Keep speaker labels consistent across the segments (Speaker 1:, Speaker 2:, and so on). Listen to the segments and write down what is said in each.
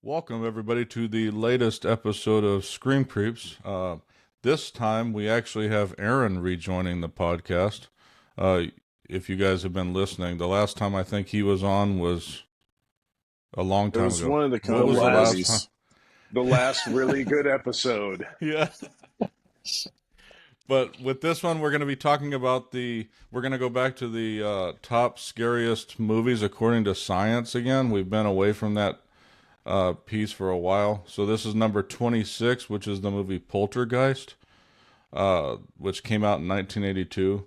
Speaker 1: Welcome, everybody, to the latest episode of Scream Creeps. This time, we actually have Aaron rejoining the podcast. If you guys have been listening, the last time I think he was on was a long time ago.
Speaker 2: It was one of the
Speaker 1: What was the last time?
Speaker 3: The last really good episode.
Speaker 1: Yeah. But with this one, we're going to be talking about we're going to go back to the top scariest movies according to science again. We've been away from that piece for a while. So this is number 26, which is the movie Poltergeist, which came out in 1982.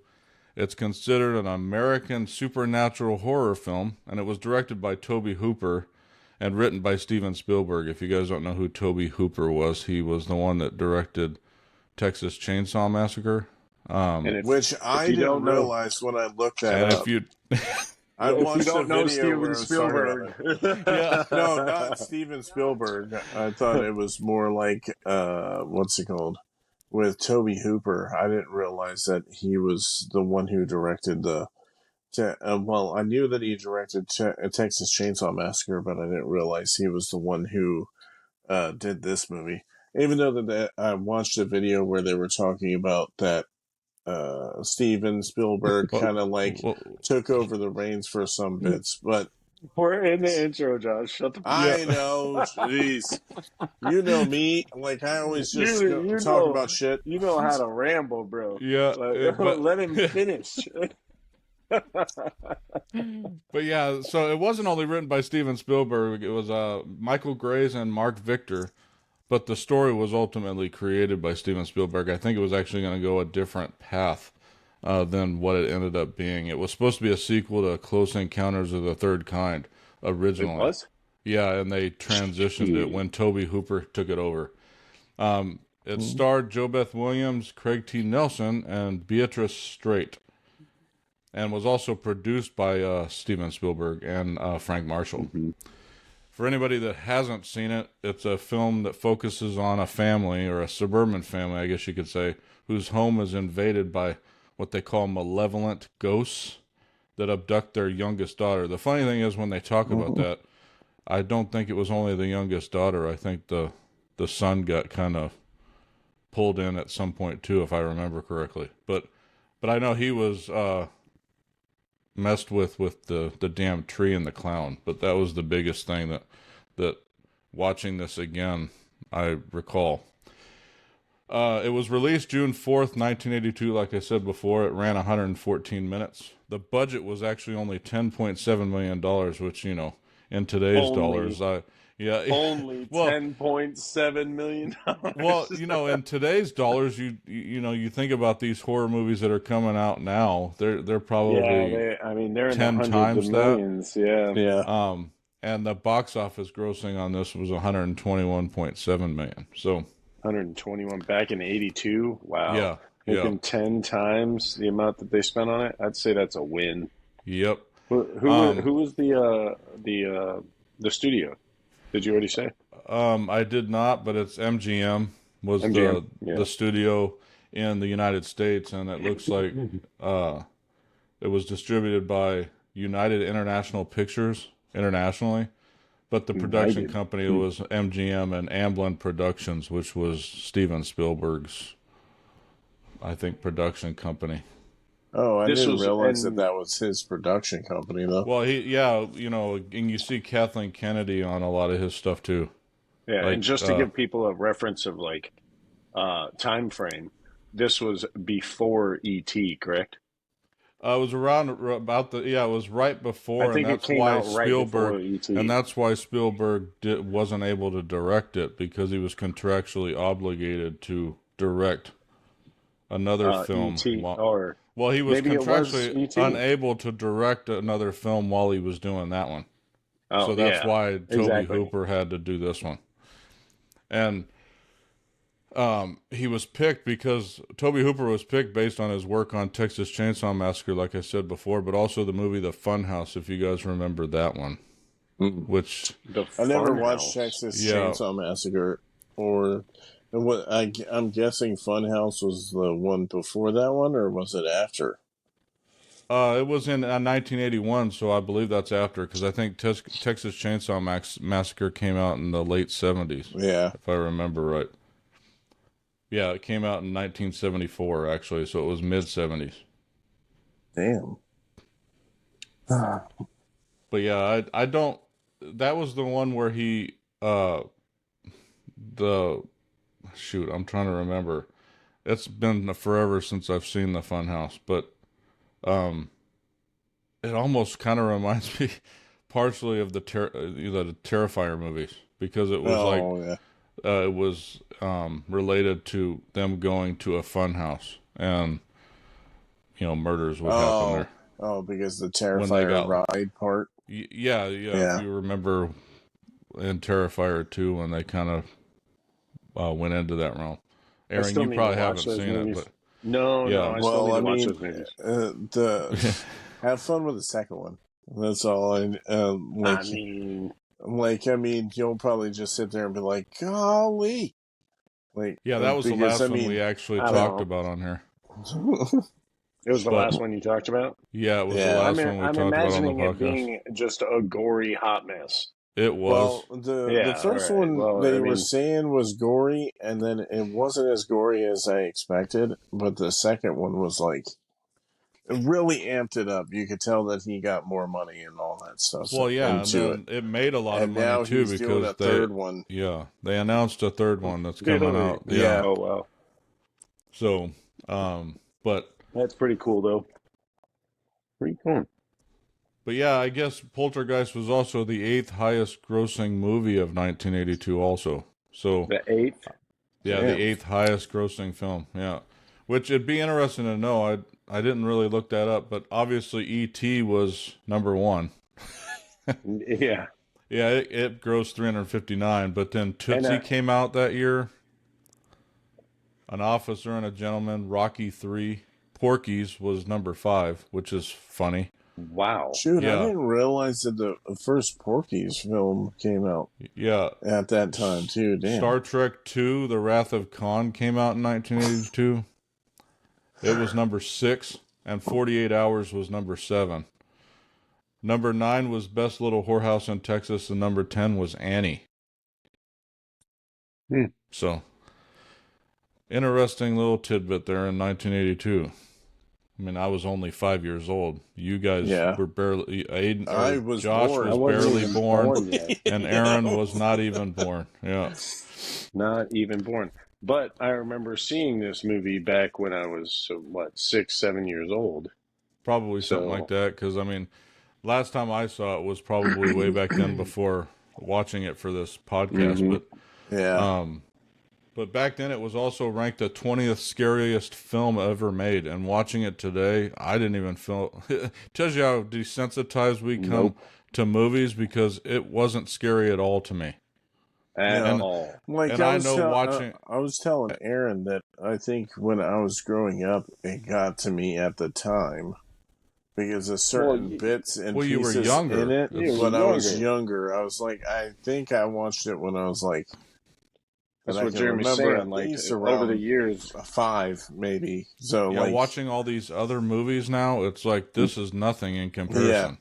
Speaker 1: It's considered an American supernatural horror film, and it was directed by Tobe Hooper and written by Steven Spielberg. If you guys don't know who Tobe Hooper was, he was the one that directed Texas Chainsaw Massacre.
Speaker 2: Which I didn't realize when I looked that up. I watched a video where
Speaker 3: Spielberg.
Speaker 2: Yeah. No, not Steven Spielberg. I thought it was more like, what's it called? With Tobe Hooper. I didn't realize that he was the one who directed well, I knew that he directed Texas Chainsaw Massacre, but I didn't realize he was the one who did this movie. Even though that I watched a video where they were talking about that Steven Spielberg kind of took over the reins for some bits, but
Speaker 3: we're in the intro, Josh. Shut the fuck up.
Speaker 2: I know, jeez. You know me. Like, I always just talk about shit.
Speaker 3: You know how to ramble, bro.
Speaker 1: Yeah.
Speaker 3: But let him finish.
Speaker 1: But yeah, so it wasn't only written by Steven Spielberg. It was Michael Grace and Mark Victor. But the story was ultimately created by Steven Spielberg. I think it was actually going to go a different path than what it ended up being. It was supposed to be a sequel to Close Encounters of the Third Kind originally.
Speaker 3: It was?
Speaker 1: Yeah, and they transitioned it when Tobe Hooper took it over. It starred Jo Beth Williams, Craig T. Nelson, and Beatrice Straight, and was also produced by Steven Spielberg and Frank Marshall. Mm-hmm. For anybody that hasn't seen it, it's a film that focuses on a family, or a suburban family, I guess you could say, whose home is invaded by what they call malevolent ghosts that abduct their youngest daughter. The funny thing is, when they talk about that, I don't think it was only the youngest daughter. I think the son got kind of pulled in at some point too, if I remember correctly. But I know he was messed with the damn tree and the clown. But that was the biggest thing that watching this again, I recall. It was released June 4th, 1982. Like I said before, it ran 114 minutes. The budget was actually only $10.7 million, which, you know, in today's dollars, only
Speaker 3: $10.7 million.
Speaker 1: Well, you know, in today's dollars, you know, you think about these horror movies that are coming out now. They're probably
Speaker 3: they're
Speaker 1: 10
Speaker 3: in
Speaker 1: times
Speaker 3: of millions.
Speaker 1: that.
Speaker 3: Yeah.
Speaker 1: And the box office grossing on this was 121.7 million. So
Speaker 3: 121 back in 82. Wow.
Speaker 1: Yeah.
Speaker 3: Making 10 times the amount that they spent on it. I'd say that's a win.
Speaker 1: Yep.
Speaker 3: Who was the studio? Did you already say?
Speaker 1: I did not, but it's MGM was the studio in the United States, and it looks like it was distributed by United International Pictures internationally, but the production company was MGM and Amblin Productions, which was Steven Spielberg's, I think, production company.
Speaker 2: Oh, I didn't realize that was his production company, though.
Speaker 1: Well, you know, and you see Kathleen Kennedy on a lot of his stuff too.
Speaker 3: Yeah, and just to give people a reference of time frame, this was before E.T., correct?
Speaker 1: It was it was right before, and that's why Spielberg wasn't able to direct it, because he was contractually obligated to direct another film.
Speaker 3: E.T.
Speaker 1: Well, he was contractually unable to direct another film while he was doing that one.
Speaker 3: Oh,
Speaker 1: so that's why Tobe Hooper had to do this one. And he was picked because Tobe Hooper was picked based on his work on Texas Chainsaw Massacre, like I said before, but also the movie The Funhouse, if you guys remember that one. Which
Speaker 2: I never watched Texas Chainsaw Massacre, or what I'm guessing Funhouse was the one before that one, or was it after?
Speaker 1: It was in 1981, so I believe that's after, because I think Texas Chainsaw Massacre came out in the late 70s,
Speaker 2: Yeah.
Speaker 1: if I remember right. Yeah, it came out in 1974, actually, so it was mid-70s.
Speaker 2: Damn.
Speaker 1: But yeah, I don't... That was the one where he... Shoot, I'm trying to remember. It's been forever since I've seen the Funhouse, but it almost kind of reminds me partially of the Terrifier movies, because it was it was related to them going to a funhouse, and murders would happen there.
Speaker 2: Oh, because the Terrifier ride part.
Speaker 1: Yeah. If you remember in Terrifier 2 when they kind of went into that realm. Aaron, you probably haven't seen it, but
Speaker 3: no, I still need to watch those movies.
Speaker 2: Have fun with the second one. That's all. I mean, you'll probably just sit there and be like, "Golly!"
Speaker 1: That was the last one we actually talked about on here.
Speaker 3: It was the last one you talked about?
Speaker 1: Yeah, it was the last one we talked about on the podcast.
Speaker 3: I'm imagining it being just a gory hot mess.
Speaker 1: It was.
Speaker 2: Well, the first one they were saying was gory, and then it wasn't as gory as I expected, but the second one was like, it really amped it up. You could tell that he got more money and all that stuff.
Speaker 1: Well, yeah, and it made a lot of money too, because doing a third one. Yeah, they announced a third one that's coming out.
Speaker 2: Yeah.
Speaker 3: Oh wow.
Speaker 1: So, but
Speaker 3: that's pretty cool though. Pretty cool.
Speaker 1: But yeah, I guess Poltergeist was also the 8th highest grossing movie of 1982 also. So
Speaker 3: the 8th?
Speaker 1: Yeah, the 8th highest grossing film. Yeah. Which it'd be interesting to know. I didn't really look that up, but obviously E.T. was number 1.
Speaker 3: Yeah.
Speaker 1: Yeah, it grossed 359, but then Tootsie came out that year. An Officer and a Gentleman, Rocky 3, Porky's was number 5, which is funny.
Speaker 3: Wow.
Speaker 2: Shoot, I didn't realize that the first Porky's film came out at that time, too. Damn.
Speaker 1: Star Trek II, The Wrath of Khan came out in 1982. It was number 6, and 48 Hours was number 7. Number 9 was Best Little Whorehouse in Texas, and number 10 was Annie. So, interesting little tidbit there in 1982. I mean, I was only 5 years old. You guys were barely... Josh was barely born and Aaron was not even born. Yeah.
Speaker 3: Not even born. But I remember seeing this movie back when I was, 6, 7 years old.
Speaker 1: Probably something like that, because, I mean, last time I saw it was probably way back then before watching it for this podcast. But but back then it was also ranked the 20th scariest film ever made. And watching it today, I didn't even feel... It tells you how desensitized we come to movies, because it wasn't scary at all to me.
Speaker 3: At all.
Speaker 2: Like, I was telling Aaron that I think when I was growing up, it got to me at the time. Because of certain bits and pieces
Speaker 1: you were younger.
Speaker 2: in it. When I was younger, I was like, I think I watched it when I was like...
Speaker 3: That's what Jeremy's saying, like, over the years.
Speaker 2: 5, maybe. So,
Speaker 1: watching all these other movies now, it's like, this is nothing in comparison.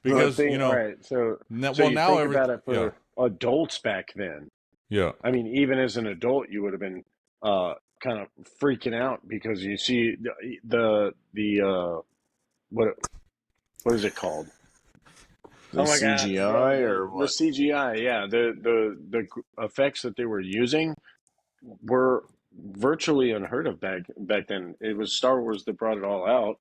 Speaker 1: Because,
Speaker 3: Right, so
Speaker 1: now
Speaker 3: think about it for adults back then.
Speaker 1: Yeah.
Speaker 3: I mean, even as an adult, you would have been kind of freaking out, because you see the what is it called?
Speaker 2: The CGI or what?
Speaker 3: The CGI, yeah. The effects that they were using were virtually unheard of back then. It was Star Wars that brought it all out,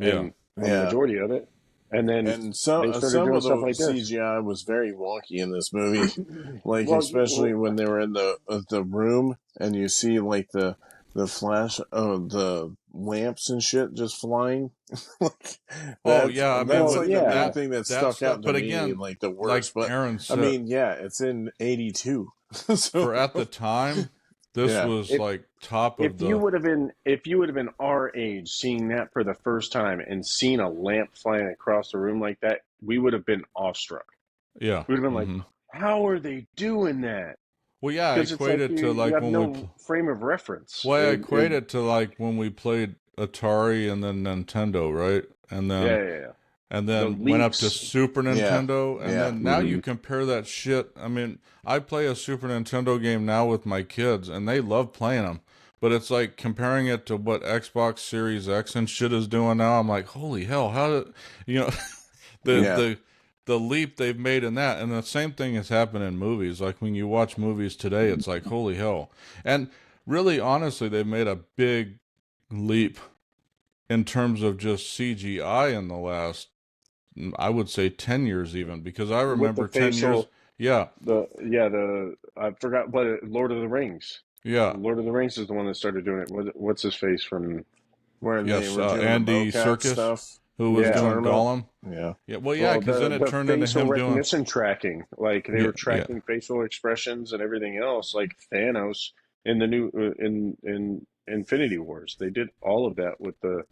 Speaker 3: and the majority of it. And then
Speaker 2: some
Speaker 3: of
Speaker 2: the CGI was very wonky in this movie, especially when they were in the room and you see like the flash of the lamps and shit just flying. That's the main thing that stuck out to me, like the worst.
Speaker 1: Like Aaron said,
Speaker 2: it's in 82.
Speaker 1: For at the time, this was top of the...
Speaker 3: If you would have been our age, seeing that for the first time and seeing a lamp flying across the room like that, we would have been awestruck.
Speaker 1: Yeah.
Speaker 3: We would have been like, how are they doing that?
Speaker 1: Well, yeah, I equate it to like when
Speaker 3: we frame of reference.
Speaker 1: Well, I equate it to like when we played Atari and then Nintendo, right? And then
Speaker 3: Yeah.
Speaker 1: and
Speaker 3: The
Speaker 1: then went up to
Speaker 3: leaps.
Speaker 1: Super Nintendo, and
Speaker 2: Yeah.
Speaker 1: then now you compare that shit. I mean, I play a Super Nintendo game now with my kids, and they love playing them. But it's like comparing it to what Xbox Series X and shit is doing now. I'm like, holy hell, how did you know the
Speaker 2: Yeah.
Speaker 1: the leap they've made in that? And the same thing has happened in movies. Like when you watch movies today, it's like, holy hell. And really, honestly, they've made a big leap in terms of just CGI in the last, I would say 10 years even, because I
Speaker 3: With the
Speaker 1: remember 10 years.
Speaker 3: facial,
Speaker 1: Yeah.
Speaker 3: I forgot what Lord of the Rings.
Speaker 1: Yeah.
Speaker 3: Lord of the Rings is the one that started doing it. What's his face from?
Speaker 2: Where they
Speaker 1: Yes.
Speaker 2: were doing the
Speaker 1: Andy
Speaker 2: mocap
Speaker 1: Serkis,
Speaker 2: stuff.
Speaker 1: who was
Speaker 2: You
Speaker 3: Yeah.
Speaker 1: doing
Speaker 2: talking about?
Speaker 1: Gollum.
Speaker 2: Yeah.
Speaker 1: Yeah. Well, yeah,
Speaker 3: Well,
Speaker 1: because then it
Speaker 3: the
Speaker 1: turned into
Speaker 3: facial
Speaker 1: him doing.
Speaker 3: recognition tracking, like they
Speaker 1: Yeah.
Speaker 3: were
Speaker 1: Yeah.
Speaker 3: tracking facial expressions and everything else, like Thanos in the new in Infinity Wars. They did all of that with the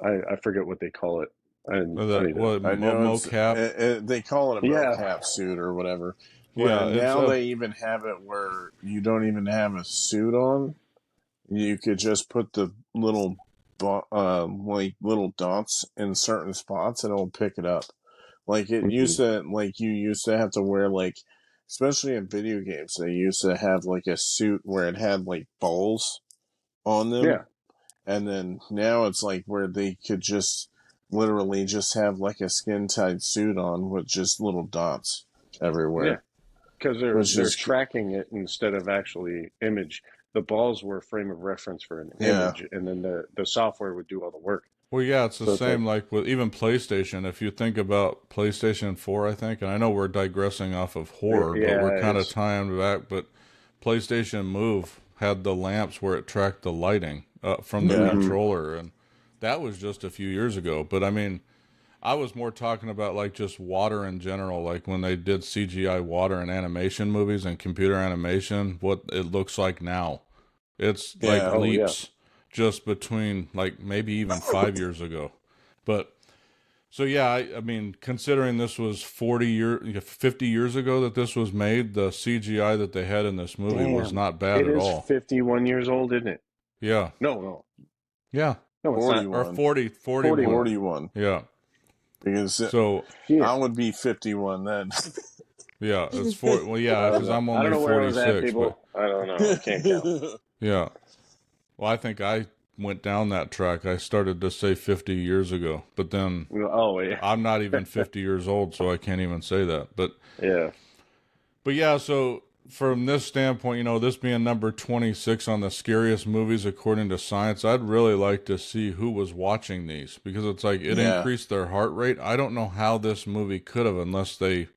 Speaker 3: I forget what they call it. I need to.
Speaker 1: What,
Speaker 2: I know
Speaker 1: mocap.
Speaker 2: they call it a
Speaker 3: Yeah,
Speaker 2: mocap suit or whatever. Where
Speaker 1: Yeah. It's
Speaker 2: now they even have it where you don't even have a suit on. You could just put the little like little dots in certain spots and it'll pick it up. Like it used to, like you used to have to wear like, especially in video games, they used to have like a suit where it had like balls on them,
Speaker 3: yeah,
Speaker 2: and then now it's like where they could just literally just have like a skin tight suit on with just little dots
Speaker 3: yeah.
Speaker 2: everywhere,
Speaker 3: Because
Speaker 2: which
Speaker 3: they're
Speaker 2: is
Speaker 3: tracking it instead of actually image. The balls were a frame of reference for an
Speaker 2: yeah,
Speaker 3: image, and then the software would do all the work.
Speaker 1: Well, yeah, it's the
Speaker 3: So it's like,
Speaker 1: same like with even PlayStation. If you think about PlayStation 4, I think, and I know we're digressing off of horror, but
Speaker 3: yeah,
Speaker 1: we're kind of
Speaker 3: it's
Speaker 1: tying back. But PlayStation Move had the lamps where it tracked the lighting from the
Speaker 2: yeah,
Speaker 1: controller, and that was just a few years ago. But I mean, I was more talking about like just water in general, like when they did CGI water in animation movies and computer animation, what it looks like now. It's like
Speaker 2: yeah,
Speaker 3: oh yeah,
Speaker 1: leaps just between like maybe even 5 years ago. But so yeah, I mean, considering this was 50 years ago that this was made, the CGI that they had in this movie was
Speaker 3: damn,
Speaker 1: not bad
Speaker 3: it
Speaker 1: at
Speaker 3: is
Speaker 1: all.
Speaker 3: 51 years old, isn't it?
Speaker 1: Yeah.
Speaker 3: No,
Speaker 1: Yeah.
Speaker 3: no, it's not.
Speaker 2: 41,
Speaker 1: 41.
Speaker 2: 41,
Speaker 1: Yeah.
Speaker 2: because
Speaker 1: So
Speaker 2: I
Speaker 3: Shit.
Speaker 2: would be 51 then.
Speaker 1: yeah, it's well, yeah,
Speaker 3: I don't
Speaker 1: because
Speaker 3: know.
Speaker 1: I'm
Speaker 3: I don't
Speaker 1: only
Speaker 3: know where I was at,
Speaker 1: 46, but
Speaker 3: people. I don't know. I can't count.
Speaker 1: yeah. Well, I think I went down that track. I started to say 50 years ago, but then
Speaker 3: Oh yeah,
Speaker 1: I'm not even 50 years old, so I can't even say that.
Speaker 3: yeah.
Speaker 1: But yeah, so from this standpoint, this being number 26 on the scariest movies according to science, I'd really like to see who was watching these, because it's like it
Speaker 2: Yeah,
Speaker 1: increased their heart rate. I don't know how this movie could have unless they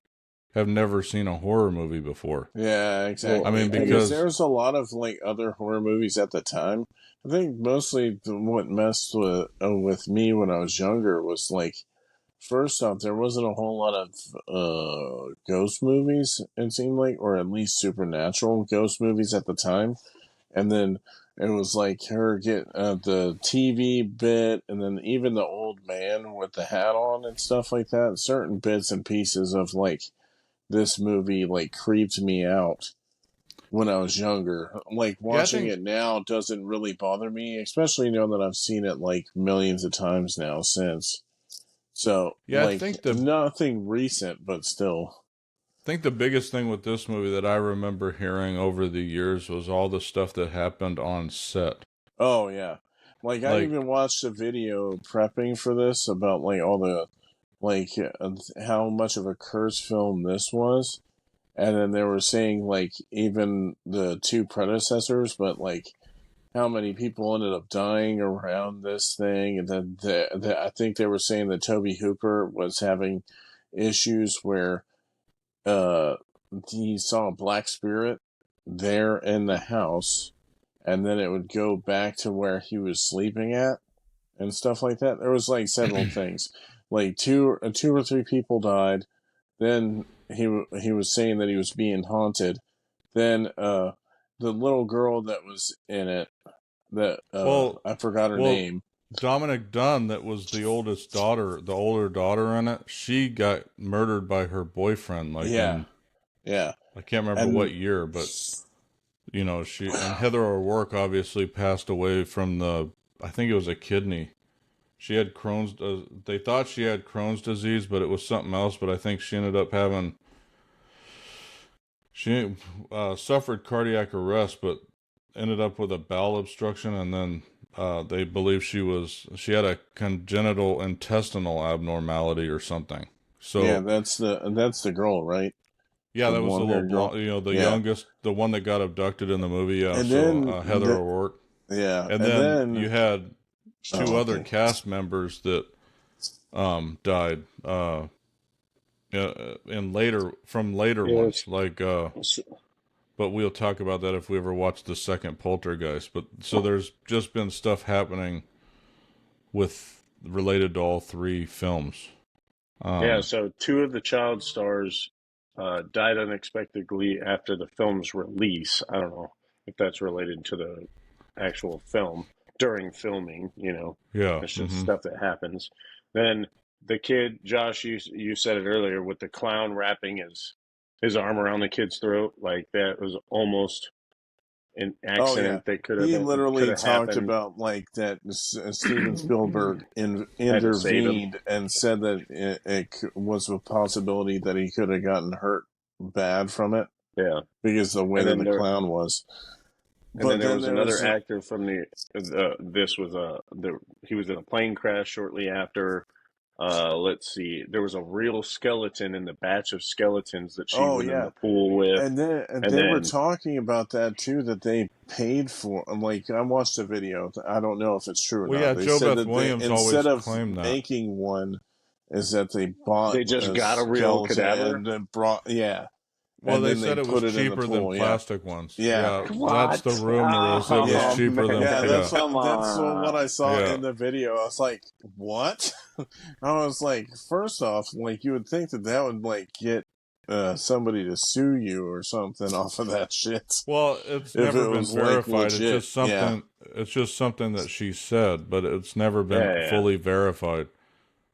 Speaker 1: have never seen a horror movie before.
Speaker 2: yeah,
Speaker 3: Well,
Speaker 1: I
Speaker 2: exactly.
Speaker 1: mean,
Speaker 2: Because
Speaker 1: because
Speaker 2: there's a lot of like other horror movies at the time. I think mostly what messed with me when I was younger was like, first off, there wasn't a whole lot of ghost movies. It seemed like, or at least supernatural ghost movies at the time. And then it was like her get the TV bit, and then even the old man with the hat on and stuff like that. Certain bits and pieces of like this movie like creeped me out when I was younger. Like
Speaker 1: yeah, I
Speaker 2: watching
Speaker 1: think
Speaker 2: it now doesn't really bother me, especially now that I've seen it like millions of times now since. So
Speaker 1: yeah, I
Speaker 2: like
Speaker 1: think the
Speaker 2: nothing recent, but still.
Speaker 1: biggest thing with this movie that I remember hearing over the years was all the stuff that happened on set.
Speaker 2: Oh yeah. Like I
Speaker 1: Like,
Speaker 2: even watched a video prepping for this about like all the like how much of a curse film this was, and then they were saying like even the two predecessors, but like how many people ended up dying around this thing, and then I think they were saying that Toby Hooper was having issues where uh he saw a black spirit there in the house, and then it would go back to where he was sleeping at and stuff like that. There was like several things, like two or three people died. Then he was saying that he was being haunted. Then the little girl that was in it, that
Speaker 1: well,
Speaker 2: I forgot her
Speaker 1: well,
Speaker 2: name.
Speaker 1: Dominic Dunn, that was the oldest daughter, the older daughter in it, she got murdered by her boyfriend, like
Speaker 2: Yeah,
Speaker 1: in,
Speaker 2: yeah,
Speaker 1: I can't remember
Speaker 2: and
Speaker 1: what year, but she, and Heather O'Rourke obviously passed away from the I think it was a kidney. She had Crohn's. They thought she had Crohn's disease, but it was something else. But I think she ended up having. She suffered cardiac arrest, but ended up with a bowel obstruction, and then they believe she had a congenital intestinal abnormality or something. So
Speaker 2: yeah, that's the girl, right?
Speaker 1: yeah,
Speaker 2: The
Speaker 1: that was the little blonde, the youngest, the one that got abducted in the movie. Yeah,
Speaker 2: and
Speaker 1: so
Speaker 2: then
Speaker 1: Heather O'Rourke.
Speaker 2: Yeah,
Speaker 1: And then you had two other
Speaker 2: okay.
Speaker 1: cast members that died in later ones, like but we'll talk about that if we ever watch the second Poltergeist. But so there's just been stuff happening related to all three films.
Speaker 3: Yeah, so two of the child stars died unexpectedly after the film's release. I don't know if that's related to the actual film during filming,
Speaker 1: Yeah,
Speaker 3: it's just stuff that happens. Then the kid, Josh, you said it earlier, with the clown wrapping his arm around the kid's throat, like that was almost an accident that could
Speaker 2: he
Speaker 3: have
Speaker 2: literally talked
Speaker 3: happened.
Speaker 2: about like that. Steven Spielberg
Speaker 3: Had to save him.
Speaker 2: intervened and said that it was a possibility that he could have gotten hurt bad from it.
Speaker 3: Yeah,
Speaker 2: because the way that the clown was.
Speaker 3: And then there was another actor from this was he was in a plane crash shortly after. Let's see, there was a real skeleton in the batch of skeletons that she went in the pool with.
Speaker 2: And they were talking about that too, that they paid for. Like, I watched a video. I don't know if it's true or not.
Speaker 1: Yeah,
Speaker 2: they
Speaker 1: Joe
Speaker 2: said
Speaker 1: Beth
Speaker 2: that
Speaker 1: Williams
Speaker 2: instead
Speaker 1: always
Speaker 2: of
Speaker 1: claimed that.
Speaker 2: making one, is that they bought.
Speaker 3: They just got a real cadaver
Speaker 2: and then brought. Yeah.
Speaker 1: Well, they said it was cheaper than plastic ones.
Speaker 2: Yeah.
Speaker 1: That's the rumor. Is it was cheaper than.
Speaker 2: That's what I saw in the video. I was like, what? I was like, first off, like, you would think that would like get somebody to sue you or something off of that shit.
Speaker 1: Well, it's never been verified. It's just something. It's just something that she said, but it's never been fully verified.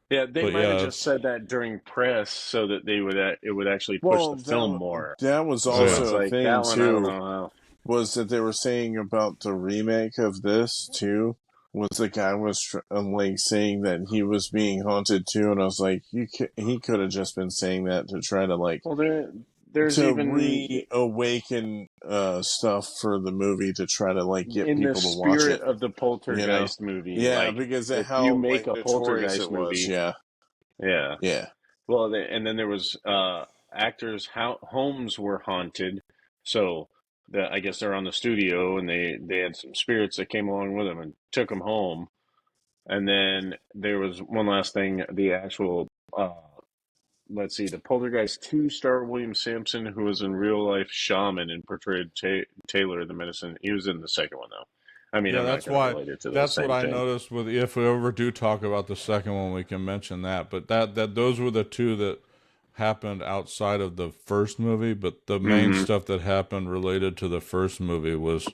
Speaker 3: Yeah, they might have just said that during press so that it would actually push the film more.
Speaker 2: That was also a thing too. Was that they were saying about the remake of this too? Was the guy was like saying that he was being haunted too, and I was like, he could have just been saying that to try to like.
Speaker 3: Well, there's
Speaker 2: to
Speaker 3: even
Speaker 2: reawaken stuff for the movie to try to like get people to watch it.
Speaker 3: In the spirit of the Poltergeist movie.
Speaker 2: Yeah,
Speaker 3: like,
Speaker 2: because
Speaker 3: if
Speaker 2: how
Speaker 3: you make
Speaker 2: like,
Speaker 3: a Poltergeist movie.
Speaker 2: Yeah.
Speaker 3: Well, and then there was actors' homes were haunted, so I guess they're on the studio, and they had some spirits that came along with them and took them home. And then there was one last thing, the actual. Let's see, the Poltergeist 2 star William Sampson, who was in real life shaman and portrayed Taylor the medicine. He was in the second one though. I mean,
Speaker 1: that's why. That's what I noticed with. If we ever do talk about the second one, we can mention that. But that those were the two that happened outside of the first movie. But the main stuff that happened related to the first movie was,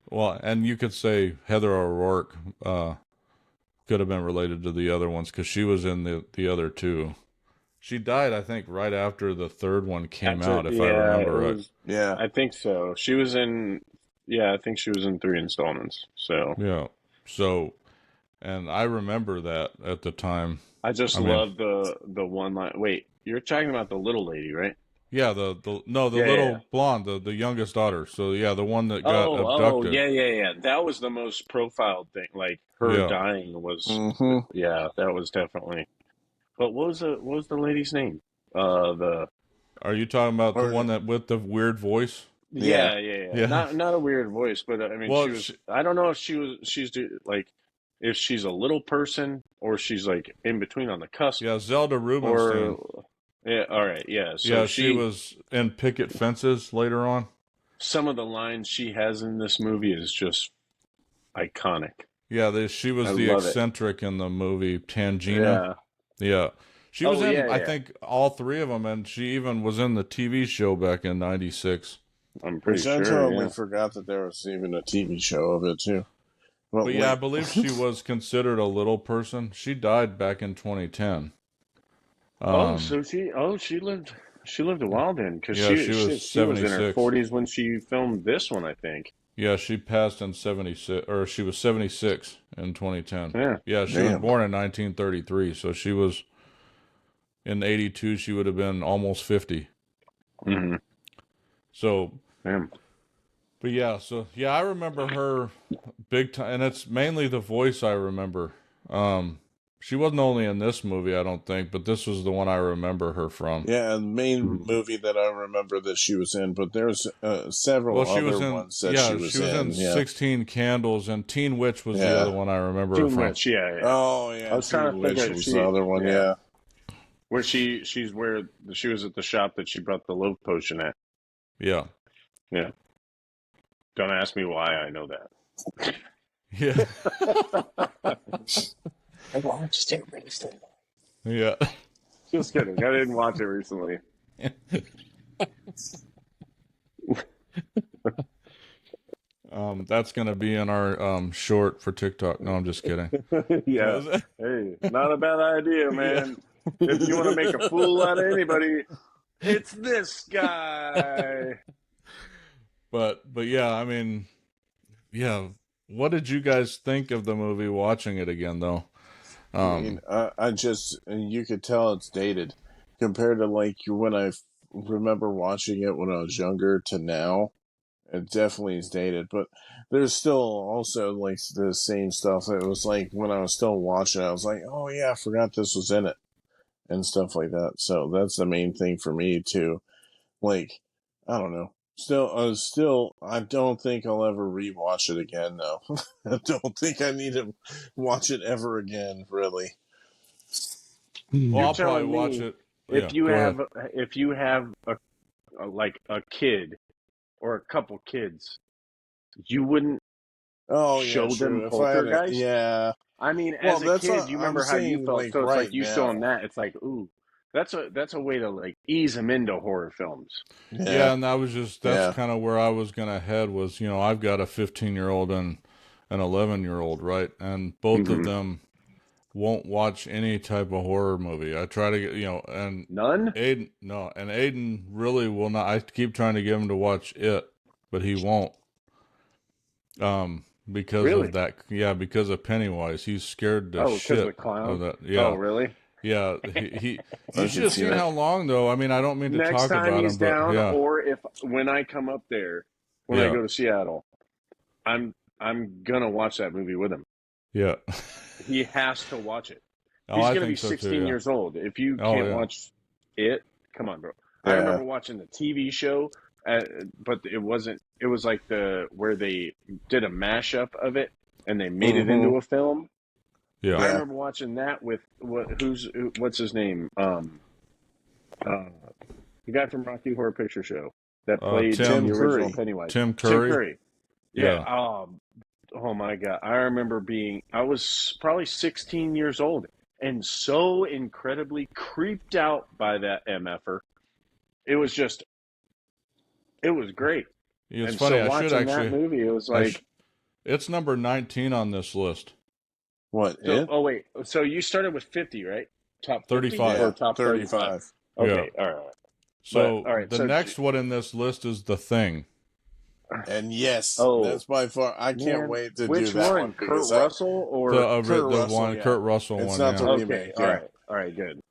Speaker 1: well, and you could say Heather O'Rourke could have been related to the other ones because she was in the other two. She died, I think, right after the third one came out, if I remember right.
Speaker 2: Yeah,
Speaker 3: I think so. She was in. Yeah, I think she was in 3 installments. So
Speaker 2: yeah,
Speaker 1: and I remember that at the time.
Speaker 3: I love the one line. Wait, you're talking about the little lady, right?
Speaker 1: Yeah, the little blonde, the youngest daughter. So yeah, the one that got abducted.
Speaker 3: Yeah. That was the most profiled thing. Like her dying was. Yeah, that was definitely. But what was the lady's name? Are
Speaker 1: you talking about the one that with the weird voice?
Speaker 3: Yeah. Not a weird voice, but I mean, she was. I don't know if she's if she's a little person or she's like in between on the cusp.
Speaker 1: Yeah, Zelda Rubinstein.
Speaker 3: All right, yeah. So
Speaker 1: she was in Picket Fences later on.
Speaker 3: Some of the lines she has in this movie is just iconic.
Speaker 1: Yeah, she was the eccentric in the movie Tangina. Yeah. She was in, I think, all 3 of them, and she even was in the TV show back in '96.
Speaker 3: I'm pretty sure.
Speaker 2: I totally forgot that there was even a TV show of it, too.
Speaker 1: But yeah, I believe she was considered a little person. She died back in 2010.
Speaker 3: She lived a while then, because she was in her 40s when she filmed this one, I think.
Speaker 1: Yeah, she passed in 76, or she was 76 in 2010.
Speaker 3: Yeah.
Speaker 1: Yeah, she was born in 1933, so she was in 82. She would have been almost 50.
Speaker 3: Mm-hmm.
Speaker 1: So,
Speaker 3: Damn.
Speaker 1: but yeah, so yeah, I remember her big time, and it's mainly the voice I remember. She wasn't only in this movie, I don't think, but this was the one I remember her from.
Speaker 2: Yeah, the main movie that I remember that she was in, but there's several
Speaker 1: Well, she
Speaker 2: other
Speaker 1: was in,
Speaker 2: ones that
Speaker 1: yeah,
Speaker 2: she was in. Yeah.
Speaker 1: 16 Candles, and Teen Witch was the
Speaker 2: Yeah.
Speaker 1: other one I remember her
Speaker 3: Teen
Speaker 1: from.
Speaker 3: Witch, yeah.
Speaker 2: Oh yeah,
Speaker 3: I was trying to think
Speaker 2: Witch
Speaker 3: of
Speaker 2: was the other one. Yeah.
Speaker 3: where she's where she was at the shop that she brought the love potion at.
Speaker 1: Yeah.
Speaker 3: Yeah. Don't ask me why I know that.
Speaker 1: Yeah.
Speaker 3: I watched it recently.
Speaker 1: Yeah.
Speaker 3: Just kidding. I didn't watch it recently.
Speaker 1: That's gonna be in our short for TikTok. No, I'm just kidding.
Speaker 3: Yeah. Hey, not a bad idea, man. If you want to make a fool out of anybody, it's this guy.
Speaker 1: But yeah, I mean, yeah. What did you guys think of the movie watching it again, though?
Speaker 2: I mean, I just, and you could tell it's dated compared to like when I remember watching it when I was younger to now. It definitely is dated, but there's still also like the same stuff. It was like when I was still watching it, I was like, oh yeah, I forgot this was in it and stuff like that. So that's the main thing for me too. Like, I don't know. Still, I don't think I'll ever rewatch it again. No, I don't think I need to watch it ever again. Really.
Speaker 1: Well, I'll probably watch it.
Speaker 3: If you have a kid or a couple kids, you wouldn't show them Poltergeist.
Speaker 2: Yeah.
Speaker 3: I mean, as a kid, you remember how you felt.
Speaker 2: Like,
Speaker 3: so it's
Speaker 2: right
Speaker 3: like you show them that. It's like, ooh, that's a way to like ease them into horror films.
Speaker 1: Yeah, and that's kind of where I was gonna head. Was, I've got a 15-year-old and an 11-year-old, right? And both of them won't watch any type of horror movie. I try to get, and
Speaker 3: none.
Speaker 1: Aiden really will not. I keep trying to get him to watch it, but he won't. Because of that, because of Pennywise, he's scared to shit
Speaker 3: of the clown.
Speaker 1: Of that. Yeah.
Speaker 3: Oh, really?
Speaker 1: Yeah, he you should have seen how long though. I mean, I don't mean to talk about him.
Speaker 3: Next time he's down,
Speaker 1: or
Speaker 3: when I come up there, when I go to Seattle, I'm gonna watch that movie with him.
Speaker 1: Yeah.
Speaker 3: He has to watch it. He's going to be 16 years old. If you can't watch it, come on, bro. Yeah. I remember watching the TV show, but it wasn't. It was like where they did a mashup of it and they made it into a film.
Speaker 1: Yeah,
Speaker 3: I remember watching that with what's his name? The guy from Rocky Horror Picture Show that played the original Pennywise.
Speaker 1: Tim Curry.
Speaker 3: Yeah. Oh my God. I remember I was probably 16 years old and so incredibly creeped out by that MFer. It was great.
Speaker 1: It's funny.
Speaker 3: So
Speaker 1: I should actually.
Speaker 3: That movie, it was like.
Speaker 1: It's number 19 on this list.
Speaker 2: What?
Speaker 3: Oh, wait. So you started with 50, right? Top
Speaker 1: 35.
Speaker 3: Or top
Speaker 2: 35.
Speaker 3: Okay. All right.
Speaker 1: So the next one in this list is The Thing.
Speaker 2: And yes, that's by far. I can't wait to do that one.
Speaker 3: Kurt Russell or
Speaker 1: Kurt Russell one?
Speaker 2: It's not the remake.
Speaker 3: Okay. All right. Good.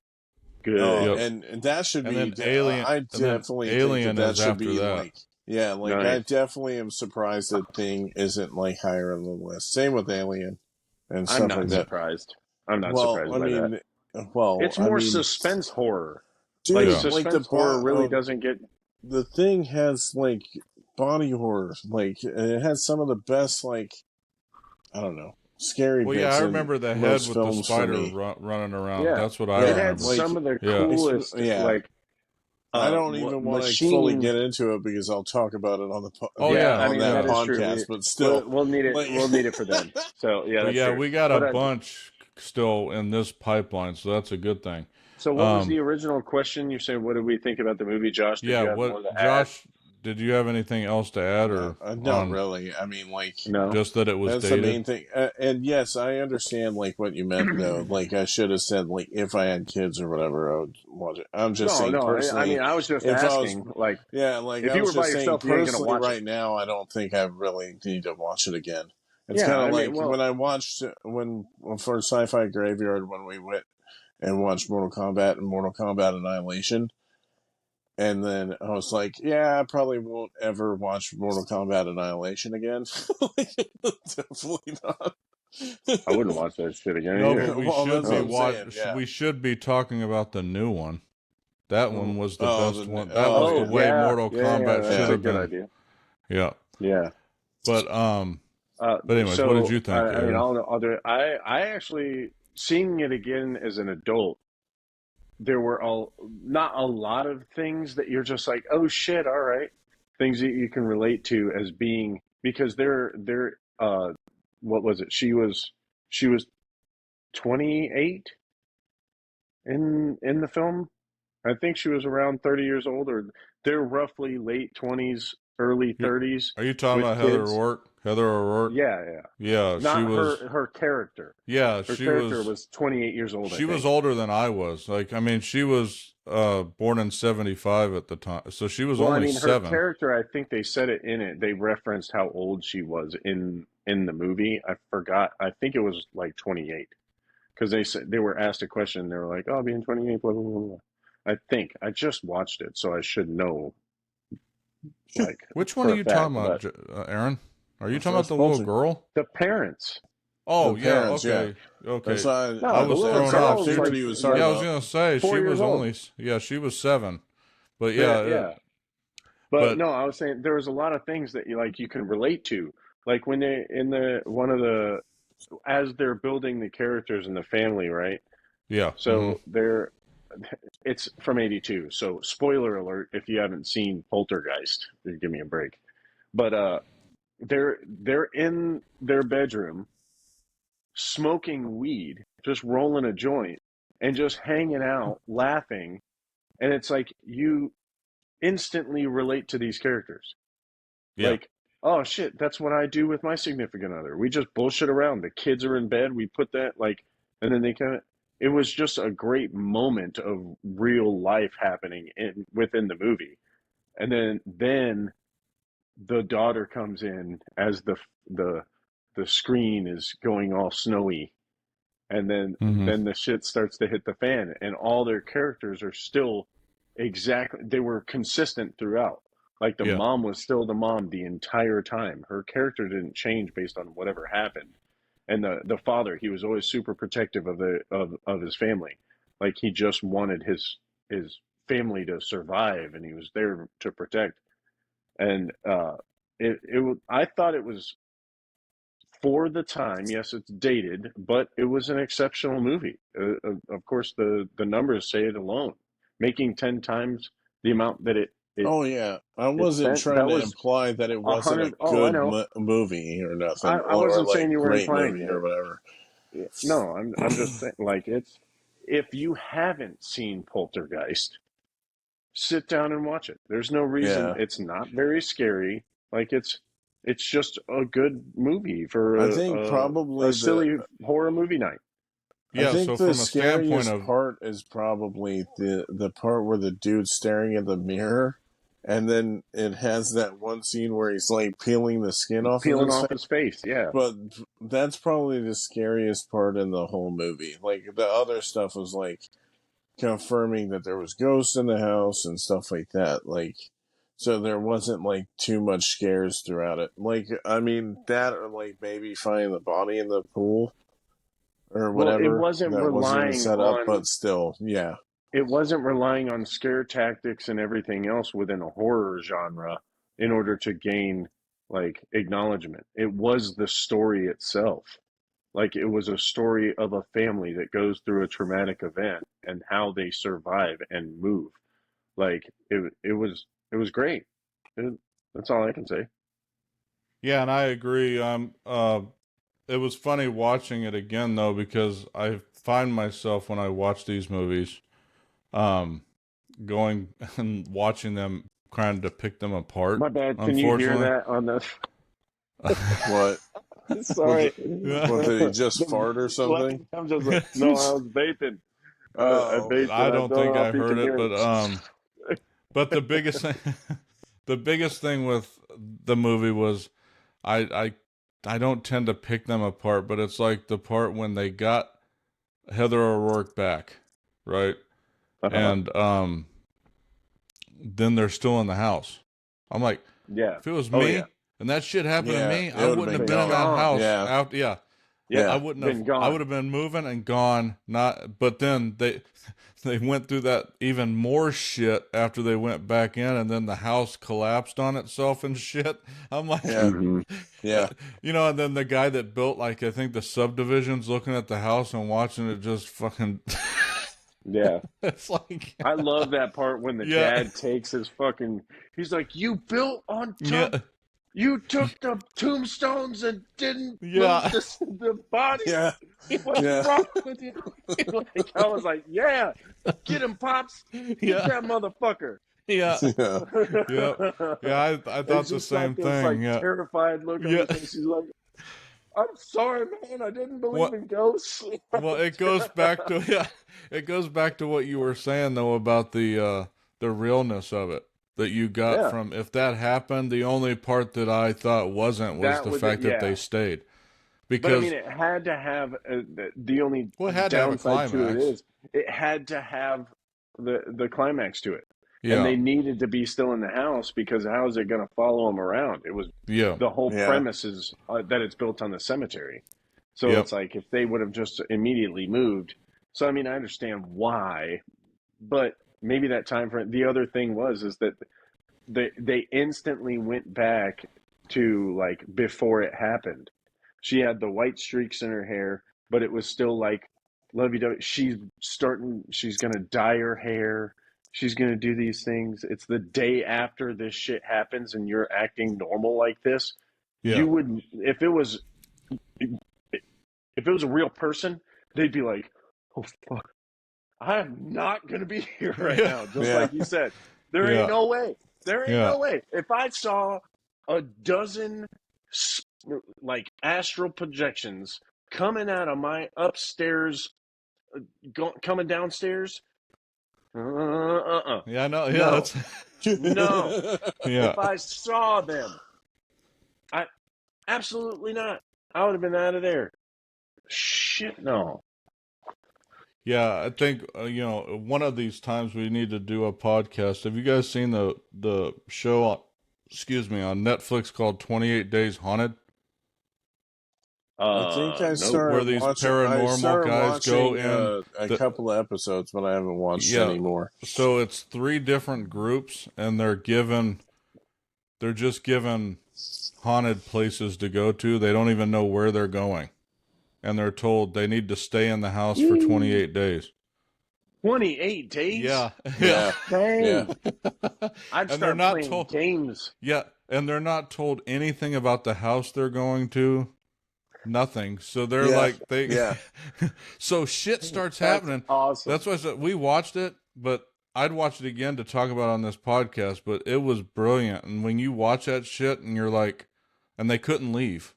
Speaker 2: And that should be
Speaker 1: Alien.
Speaker 2: I definitely
Speaker 1: Alien
Speaker 2: think that should be
Speaker 1: that.
Speaker 2: I definitely am surprised that Thing isn't like higher on the list. Same with Alien and stuff like that.
Speaker 3: I'm not surprised by that.
Speaker 2: Well,
Speaker 3: it's more suspense horror.
Speaker 2: Dude,
Speaker 3: suspense horror really doesn't get.
Speaker 2: The Thing has like body horror, it has some of the best, I don't know, scary.
Speaker 1: Well,
Speaker 2: bits
Speaker 1: I remember the head with the spider running around. Yeah. That's what I remember.
Speaker 3: It had some of the coolest,
Speaker 2: I don't even want to fully get into it because I'll talk about it on the that podcast. But still,
Speaker 3: we'll need it. We'll need it for them. So
Speaker 1: we got a bunch still in this pipeline, so that's a good thing.
Speaker 3: So what was the original question? You said, what did we think about the movie, Josh?
Speaker 1: Josh did you have anything else to add, or
Speaker 2: not really. I mean, like,
Speaker 3: No.
Speaker 1: just that it was
Speaker 2: that's
Speaker 1: dated?
Speaker 2: the main thing. And yes, I understand like what you meant though. Like, I should have said like if I had kids or whatever, I would watch it. I'm just saying
Speaker 3: No. I
Speaker 2: personally.
Speaker 3: mean, I was just
Speaker 2: If I was,
Speaker 3: asking, like,
Speaker 2: yeah, like
Speaker 3: if
Speaker 2: I
Speaker 3: you
Speaker 2: was
Speaker 3: were by
Speaker 2: just saying
Speaker 3: yourself, you ain't gonna
Speaker 2: personally,
Speaker 3: watch it.
Speaker 2: right now, I don't think I really need to watch it again. It's
Speaker 3: Yeah,
Speaker 2: kind
Speaker 3: I
Speaker 2: of
Speaker 3: mean,
Speaker 2: like
Speaker 3: well,
Speaker 2: when I watched for Sci-Fi Graveyard when we went and watched Mortal Kombat and Mortal Kombat Annihilation. And then I was like, yeah, I probably won't ever watch Mortal Kombat Annihilation again. Definitely not.
Speaker 3: I wouldn't watch that shit again
Speaker 1: No,
Speaker 3: either.
Speaker 1: but we
Speaker 2: Well,
Speaker 1: should
Speaker 2: that's
Speaker 1: be
Speaker 2: what I'm saying, yeah.
Speaker 1: we should be talking about the new one. That one was the best one. That was the
Speaker 3: Oh,
Speaker 1: way
Speaker 3: yeah.
Speaker 1: Mortal
Speaker 3: Yeah,
Speaker 1: Kombat
Speaker 3: that's
Speaker 1: should
Speaker 3: a
Speaker 1: have
Speaker 3: good
Speaker 1: been.
Speaker 3: idea.
Speaker 1: Yeah.
Speaker 3: Yeah.
Speaker 1: But anyways, what did you think,
Speaker 3: I mean,
Speaker 1: Aaron?
Speaker 3: I'll do it. I actually, seeing it again as an adult, there were not a lot of things that you're just like, oh shit, all right. Things that you can relate to as being, because what was it? She was 28 in the film. I think she was around 30 years old, or they're roughly late 20s, early 30s
Speaker 1: Are you talking
Speaker 3: with
Speaker 1: about
Speaker 3: kids.
Speaker 1: Heather O'Rourke?
Speaker 3: Yeah, yeah.
Speaker 1: Yeah, she
Speaker 3: Not
Speaker 1: was.
Speaker 3: her character.
Speaker 1: Yeah,
Speaker 3: Her character was 28 years old, I
Speaker 1: she was
Speaker 3: think.
Speaker 1: older than I was. Like, I mean, she was born in 75 at the time, so she was
Speaker 3: Well, I
Speaker 1: only
Speaker 3: mean, her
Speaker 1: 7.
Speaker 3: character, I think they said it in it. They referenced how old she was in the movie. I forgot. I think it was like 28 because they said they were asked a question. They were like, "Oh, being 28, blah blah blah blah." I think I just watched it, so I should know like
Speaker 1: Which one
Speaker 3: for
Speaker 1: are
Speaker 3: a
Speaker 1: you
Speaker 3: fact.
Speaker 1: talking about,
Speaker 3: But
Speaker 1: Aaron? Are you talking about
Speaker 2: First
Speaker 1: the little
Speaker 2: Polter,
Speaker 1: girl?
Speaker 3: the parents,
Speaker 1: Oh,
Speaker 2: the
Speaker 1: yeah,
Speaker 2: parents, yeah.
Speaker 1: okay. Okay.
Speaker 2: That's why
Speaker 1: I
Speaker 3: no, the
Speaker 1: was
Speaker 3: little
Speaker 1: thrown
Speaker 2: I
Speaker 1: off.
Speaker 3: girl
Speaker 1: She
Speaker 3: was
Speaker 2: see
Speaker 1: was,
Speaker 2: what
Speaker 3: like
Speaker 2: he was talking
Speaker 1: yeah, I was
Speaker 3: like
Speaker 2: about.
Speaker 1: going to say, she
Speaker 3: 4 years
Speaker 1: was
Speaker 3: old.
Speaker 1: only, yeah, she was 7. But
Speaker 3: Yeah. But
Speaker 1: but
Speaker 3: no, I was saying there was a lot of things that you can relate to. Like when they in the one of the as they're building the characters in the family, right?
Speaker 1: yeah.
Speaker 3: So it's from 82. So spoiler alert if you haven't seen Poltergeist, give me a break. But they're in their bedroom smoking weed, just rolling a joint and just hanging out, laughing, and it's like you instantly relate to these characters.
Speaker 1: Yeah.
Speaker 3: Like, oh shit, that's what I do with my significant other. We just bullshit around. The kids are in bed. We put that like, and then they kind of. It was just a great moment of real life happening within the movie, and then the daughter comes in as the the screen is going all snowy, and
Speaker 1: Mhm.
Speaker 3: then the shit starts to hit the fan, and all their characters are still exactly, they were consistent throughout. Like the
Speaker 1: Yeah.
Speaker 3: mom was still the mom the entire time. Her character didn't change based on whatever happened. And the father, he was always super protective of his family. Like he just wanted his family to survive, and he was there to protect. And I thought it was, for the time, yes, it's dated, but it was an exceptional movie. Of course, the numbers say it alone. Making 10 times the amount that
Speaker 2: Oh yeah, I
Speaker 3: it
Speaker 2: wasn't
Speaker 3: spent.
Speaker 2: trying
Speaker 3: That
Speaker 2: to
Speaker 3: was
Speaker 2: imply that it
Speaker 3: a
Speaker 2: wasn't a
Speaker 3: hundred. Oh, I
Speaker 2: good
Speaker 3: know.
Speaker 2: movie or nothing,
Speaker 3: I
Speaker 2: or
Speaker 3: wasn't saying
Speaker 2: like
Speaker 3: you were
Speaker 2: great
Speaker 3: implying
Speaker 2: movie or
Speaker 3: it.
Speaker 2: whatever.
Speaker 3: No, I'm just saying, like, it's, if you haven't seen Poltergeist, sit down and watch it. There's no reason.
Speaker 2: Yeah,
Speaker 3: It's not very scary. Like it's just a good movie
Speaker 2: I
Speaker 3: for
Speaker 2: think
Speaker 3: a
Speaker 2: probably
Speaker 3: silly horror movie night.
Speaker 2: I
Speaker 1: Yeah,
Speaker 2: think
Speaker 1: so
Speaker 2: the
Speaker 1: from a standpoint
Speaker 2: scariest
Speaker 1: of,
Speaker 2: part is probably the part where the dude's staring at the mirror, and then it has that one scene where he's like peeling the skin off of
Speaker 3: Peeling
Speaker 2: his
Speaker 3: off
Speaker 2: face.
Speaker 3: his face, yeah.
Speaker 2: But that's probably the scariest part in the whole movie. Like the other stuff was like confirming that there was ghosts in the house and stuff like that. Like, so there wasn't like too much scares throughout it. Like, I mean, that or like maybe finding the body in the pool or
Speaker 3: Well,
Speaker 2: whatever that wasn't even set up, but still, yeah.
Speaker 3: it wasn't relying on scare tactics and everything else within a horror genre in order to gain like acknowledgement. It was the story itself. Like it was a story of a family that goes through a traumatic event and how they survive and move. Like it was great. It, that's all I can say.
Speaker 1: yeah, and I agree. It was funny watching it again though, because I find myself when I watch these movies, going and watching them trying to pick them apart.
Speaker 3: My bad. Can you hear
Speaker 1: Unfortunately.
Speaker 3: that on the?
Speaker 2: What?
Speaker 3: Sorry.
Speaker 2: What, did he just fart or something?
Speaker 3: I'm just like, no, I was vaping. I
Speaker 2: Oh,
Speaker 3: vaped.
Speaker 1: I don't think I
Speaker 3: if you
Speaker 1: heard
Speaker 3: can
Speaker 1: it,
Speaker 3: hear
Speaker 1: but the biggest thing, the biggest thing with the movie was, I don't tend to pick them apart, but it's like the part when they got Heather O'Rourke back, right? And then they're still in the house. I'm like,
Speaker 3: Yeah.
Speaker 1: if it was
Speaker 3: Oh,
Speaker 1: me
Speaker 3: yeah.
Speaker 1: and that shit happened to me,
Speaker 2: it
Speaker 1: I
Speaker 2: would've
Speaker 1: wouldn't have
Speaker 2: been
Speaker 1: been in that
Speaker 3: gone.
Speaker 1: house.
Speaker 2: Yeah.
Speaker 1: Yeah.
Speaker 3: Yeah.
Speaker 1: I wouldn't
Speaker 3: Been
Speaker 1: have.
Speaker 3: gone.
Speaker 1: I would have been moving and gone. But then they went through that even more shit after they went back in, and then the house collapsed on itself and shit. I'm like,
Speaker 2: Yeah. Yeah.
Speaker 1: you know, and then the guy that built, like, I think the subdivision's looking at the house and watching it just fucking.
Speaker 3: Yeah.
Speaker 1: It's like,
Speaker 3: I love that part when the
Speaker 1: Yeah.
Speaker 3: dad takes his fucking. He's like, "You built on top.
Speaker 1: yeah,
Speaker 3: You took the tombstones and didn't
Speaker 1: Yeah.
Speaker 3: move the bodies.
Speaker 2: Yeah.
Speaker 3: What's
Speaker 2: Yeah.
Speaker 3: wrong with you?" Like, I was like, "Yeah, get him, pops. Get
Speaker 1: Yeah.
Speaker 3: that motherfucker."
Speaker 1: yeah,
Speaker 2: Yeah.
Speaker 1: yeah. I
Speaker 3: It's
Speaker 1: thought the
Speaker 3: just
Speaker 1: same
Speaker 3: like this,
Speaker 1: thing.
Speaker 3: like
Speaker 1: Yeah.
Speaker 3: terrified look on
Speaker 1: Yeah.
Speaker 3: his face. He's like, "I'm sorry, man. I didn't believe
Speaker 1: What-
Speaker 3: in ghosts."
Speaker 1: Well, it goes back to it goes back to what you were saying though about the realness of it that you got
Speaker 3: Yeah.
Speaker 1: from, if that happened, the only part that I thought wasn't was
Speaker 3: That
Speaker 1: the
Speaker 3: was
Speaker 1: fact
Speaker 3: it,
Speaker 1: that they
Speaker 3: yeah.
Speaker 1: stayed.
Speaker 3: But I
Speaker 1: Because
Speaker 3: mean, it had to have the only
Speaker 1: Well, it had to have a
Speaker 3: downside to it
Speaker 1: climax.
Speaker 3: is it had to have the climax to it,
Speaker 1: yeah,
Speaker 3: and they needed to be still in the house because how is it going to follow them around? It was
Speaker 1: yeah,
Speaker 3: the whole
Speaker 2: Yeah.
Speaker 3: premise is that it's built on the cemetery, so
Speaker 1: Yep.
Speaker 3: it's like if they would have just immediately moved. So I mean, I understand why, but maybe that time frame. The other thing is that they instantly went back to like before it happened. She had the white streaks in her hair, but it was still like lovey-dovey. She's gonna dye her hair. She's gonna do these things. It's the day after this shit happens and you're acting normal like this.
Speaker 1: yeah,
Speaker 3: You would if it was a real person, they'd be like, "Oh fuck. I'm not gonna be here right
Speaker 1: Yeah.
Speaker 3: now." Just
Speaker 2: Yeah.
Speaker 3: like you said. There
Speaker 1: Yeah.
Speaker 3: ain't no way. There ain't
Speaker 1: Yeah.
Speaker 3: no way. If I saw a dozen like astral projections coming out of my upstairs, coming downstairs,
Speaker 1: yeah. No, yeah,
Speaker 3: No.
Speaker 1: that's
Speaker 3: no.
Speaker 1: yeah.
Speaker 3: If I saw them, I absolutely not. I would have been out of there. Shit, no.
Speaker 1: Yeah, I think one of these times we need to do a podcast. Have you guys seen the show on, on Netflix called 28 Days Haunted?
Speaker 2: I think I
Speaker 3: No.
Speaker 2: started
Speaker 1: Where these
Speaker 2: watching,
Speaker 1: paranormal guys go in
Speaker 2: a couple of episodes, but I haven't watched
Speaker 1: Yeah.
Speaker 2: any more.
Speaker 1: So it's 3 different groups, and they're just given haunted places to go to. They don't even know where they're going, and they're told they need to stay in the house for 28 days.
Speaker 3: 28 days?
Speaker 1: Yeah,
Speaker 2: Yeah.
Speaker 3: Dang.
Speaker 2: Yeah.
Speaker 3: I'd
Speaker 1: And they're
Speaker 3: start
Speaker 1: not
Speaker 3: playing
Speaker 1: told-
Speaker 3: games.
Speaker 1: yeah, and they're not told anything about the house they're going to. Nothing. So they're
Speaker 2: Yeah.
Speaker 1: like they.
Speaker 2: Yeah.
Speaker 1: So shit starts
Speaker 3: That's
Speaker 1: happening.
Speaker 3: awesome.
Speaker 1: That's why I said we watched it, but I'd watch it again to talk about it on this podcast. But it was brilliant, and when you watch that shit, and you're like, and they couldn't leave,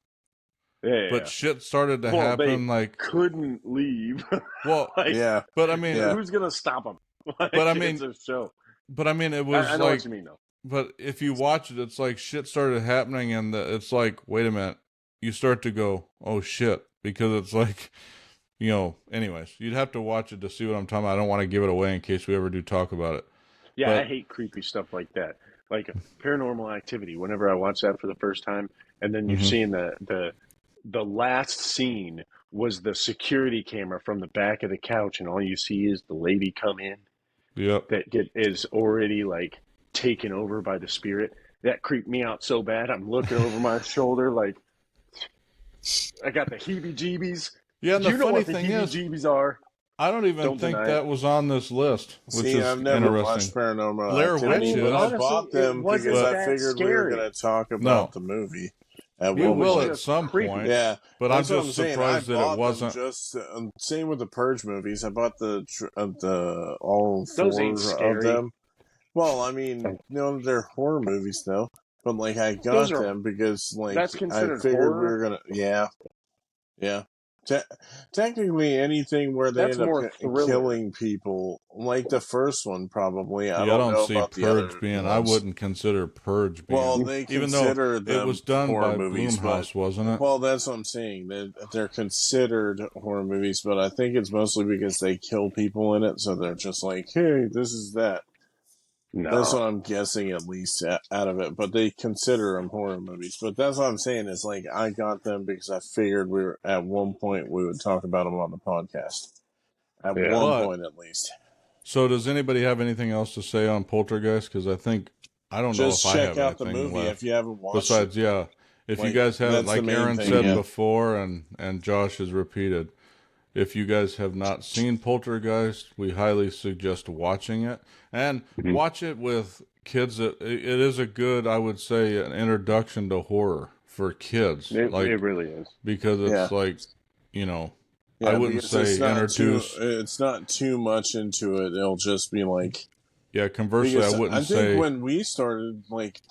Speaker 3: yeah.
Speaker 1: but shit started to
Speaker 3: Well,
Speaker 1: happen.
Speaker 3: they
Speaker 1: Like,
Speaker 3: couldn't leave.
Speaker 1: well,
Speaker 3: Like,
Speaker 2: Yeah.
Speaker 1: but I mean,
Speaker 2: Yeah.
Speaker 3: who's going to stop them? Like,
Speaker 1: But I mean,
Speaker 3: it's a show.
Speaker 1: it was
Speaker 3: I know
Speaker 1: like,
Speaker 3: what you mean, though.
Speaker 1: but if you watch it, it's like shit started happening, and it's like, wait a minute, you start to go, oh shit, because it's like, anyways, you'd have to watch it to see what I'm talking about. I don't want to give it away in case we ever do talk about it.
Speaker 3: Yeah,
Speaker 1: but-
Speaker 3: I hate creepy stuff like that. Like Paranormal Activity. Whenever I watch that for the first time, and then you're
Speaker 1: Mhm.
Speaker 3: seeing the last scene was the security camera from the back of the couch, and all you see is the lady come in
Speaker 1: Yep.
Speaker 3: that is already like taken over by the spirit. That creeped me out so bad. I'm looking over my shoulder like I got the heebie-jeebies.
Speaker 1: Yeah, and the
Speaker 3: You know
Speaker 1: funny
Speaker 3: what the
Speaker 1: thing is,
Speaker 3: heebie-jeebies are.
Speaker 1: I don't even
Speaker 3: Don't
Speaker 1: think
Speaker 3: deny
Speaker 1: that
Speaker 3: it.
Speaker 1: was on this list, which
Speaker 2: See,
Speaker 1: is
Speaker 2: I've never watched
Speaker 1: interesting.
Speaker 2: Paranormal
Speaker 1: Blair
Speaker 2: Activity,
Speaker 1: Witch
Speaker 2: but
Speaker 1: is.
Speaker 2: I
Speaker 3: Honestly,
Speaker 2: bought them
Speaker 3: it wasn't
Speaker 2: because I
Speaker 3: that
Speaker 2: figured we were
Speaker 3: scary.
Speaker 2: going to talk about
Speaker 1: No.
Speaker 2: the movie at
Speaker 1: We
Speaker 2: one
Speaker 1: will
Speaker 2: point.
Speaker 1: at
Speaker 3: just
Speaker 1: some
Speaker 3: creepy.
Speaker 1: point,
Speaker 2: Yeah,
Speaker 1: but I'm
Speaker 2: that's what
Speaker 1: just
Speaker 2: saying.
Speaker 1: surprised
Speaker 2: I
Speaker 1: that
Speaker 2: bought
Speaker 1: it
Speaker 2: them
Speaker 1: wasn't.
Speaker 2: just same with the Purge movies. I bought the all
Speaker 3: Those
Speaker 2: 4
Speaker 3: ain't
Speaker 2: of
Speaker 3: scary.
Speaker 2: them. Well, I mean, no, they're horror movies though. But like, I got them because like
Speaker 3: that's
Speaker 2: I
Speaker 3: considered
Speaker 2: figured we
Speaker 3: horror?
Speaker 2: were gonna. Yeah, yeah. Technically, anything where they
Speaker 3: That's
Speaker 2: end up
Speaker 3: more thriller.
Speaker 2: killing people, like the first one, probably. I
Speaker 1: Yeah, I
Speaker 2: don't
Speaker 1: don't
Speaker 2: know
Speaker 1: see
Speaker 2: about the other
Speaker 1: Purge being. I
Speaker 2: ones.
Speaker 1: wouldn't consider Purge
Speaker 2: Well,
Speaker 1: being.
Speaker 2: they
Speaker 1: Even though
Speaker 2: consider
Speaker 1: it was
Speaker 2: them
Speaker 1: done
Speaker 2: horror
Speaker 1: by
Speaker 2: movies, but
Speaker 1: Blumhouse, wasn't it?
Speaker 2: well, that's what I'm saying. They're considered horror movies, but I think it's mostly because they kill people in it, so they're just like, hey, this is that. That's
Speaker 3: No.
Speaker 2: what I'm guessing, at least out of it. But they consider them horror movies. But that's what I'm saying is like I got them because I figured we were at one point we would talk about them on the podcast. At one
Speaker 1: But
Speaker 2: point, at least.
Speaker 1: so does anybody have anything else to say on Poltergeist? Because I don't know
Speaker 2: Just
Speaker 1: if I
Speaker 2: check
Speaker 1: have
Speaker 2: out the
Speaker 1: anything
Speaker 2: movie
Speaker 1: left.
Speaker 2: if you haven't watched
Speaker 1: Besides,
Speaker 2: it.
Speaker 1: yeah, if
Speaker 2: Like,
Speaker 1: you guys haven't,
Speaker 2: that's the
Speaker 1: like
Speaker 2: main
Speaker 1: Aaron
Speaker 2: thing,
Speaker 1: said
Speaker 2: yeah.
Speaker 1: before, and Josh has repeated, if you guys have not seen Poltergeist, we highly suggest watching it and watch it with kids. It is a good, I would say, an introduction to horror for kids.
Speaker 3: It really is.
Speaker 1: Because it's
Speaker 2: Yeah.
Speaker 1: like, you know,
Speaker 2: Yeah,
Speaker 1: I wouldn't
Speaker 2: because
Speaker 1: say introduce.
Speaker 2: it's not too much into it. It'll just be like.
Speaker 1: Yeah, conversely, I wouldn't
Speaker 2: I think
Speaker 1: say.
Speaker 2: when we started, like